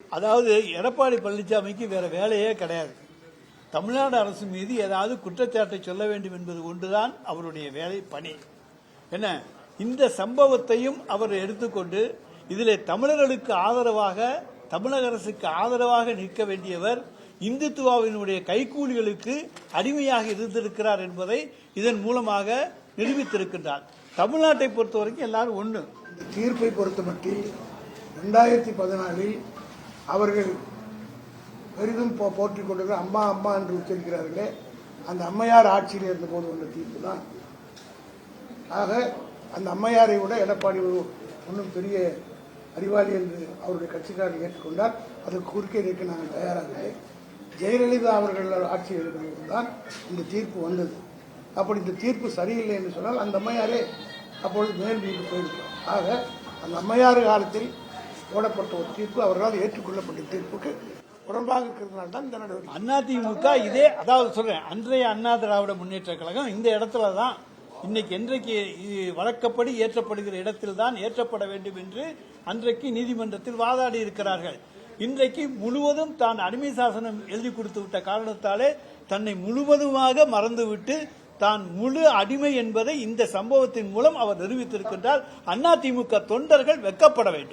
அதாவது எடப்பாடி பழனிசாமிக்கு வேற வேலையே கிடையாது. தமிழ்நாடு அரசு மீது ஏதாவது குற்றச்சாட்டை சொல்ல வேண்டும் என்பது ஒன்றுதான் அவருடைய வேலை பணி. என்ன இந்த சம்பவத்தையும் அவர் எடுத்துக்கொண்டு இதில் தமிழர்களுக்கு ஆதரவாக தமிழக அரசுக்கு ஆதரவாக நிற்க வேண்டியவர் இந்துத்துவாவினுடைய கைக்கூலிகளுக்கு அடிமையாக இருந்திருக்கிறார் என்பதை இதன் மூலமாக நிரூபித்திருக்கின்றார். தமிழ்நாட்டை பொறுத்தவரைக்கும் எல்லாரும் ஒன்று. தீர்ப்பை பொறுத்தமட்டில் 2014 அவர்கள் பெரிதும் போற்றிக் கொண்டிருக்கிற அம்மா அம்மா என்று உச்சரிக்கிறார்களே, அந்த அம்மையார் ஆட்சியில் இருந்தபோது வந்த தீர்ப்பு தான். ஆக அந்த அம்மையாரை விட எடப்பாடி ஒன்றும் பெரிய அறிவாளி என்று அவருடைய கட்சிக்காரர் ஏற்றுக்கொண்டார். அதற்கு குறுக்கே நிற்க நாங்கள் தயாராகவில்லை. ஜெயலலிதா அவர்கள் ஆட்சியில் இருக்கிறபோது தான் இந்த தீர்ப்பு வந்தது. அப்படி இந்த தீர்ப்பு சரியில்லை என்று சொன்னால் அந்த அம்மையாரே அப்பொழுது மேல் வீட்டு போயிருக்கிறோம். ஆக அந்த அம்மையார் காலத்தில் போடப்பட்ட ஒரு தீர்ப்பு அவர்களால் ஏற்றுக்கொள்ளப்பட்ட தீர்ப்புக்கு உடன்பாக இருக்கிறதுனால தான் இந்த நடவடிக்கை. அதிமுக இதே அதாவது சொல்றேன், அன்றைய அண்ணா திராவிட முன்னேற்ற கழகம் இந்த இடத்துல தான் இன்னைக்கு என்றைக்கு வழக்கப்படி ஏற்றப்படுகிற இடத்தில் தான் ஏற்றப்பட வேண்டும் என்று அன்றைக்கு நீதிமன்றத்தில் வாதாடி இருக்கிறார்கள். இன்றைக்கு முழுவதும் தான் அடிமை சாசனம் எழுதி கொடுத்து விட்ட காரணத்தாலே தன்னை முழுவதுமாக மறந்துவிட்டு தான் முழு அடிமை என்பதை இந்த சம்பவத்தின் மூலம் அவர் நிரூபித்திருக்கின்றார். அதிமுக தொண்டர்கள் வெட்கப்பட வேண்டும்.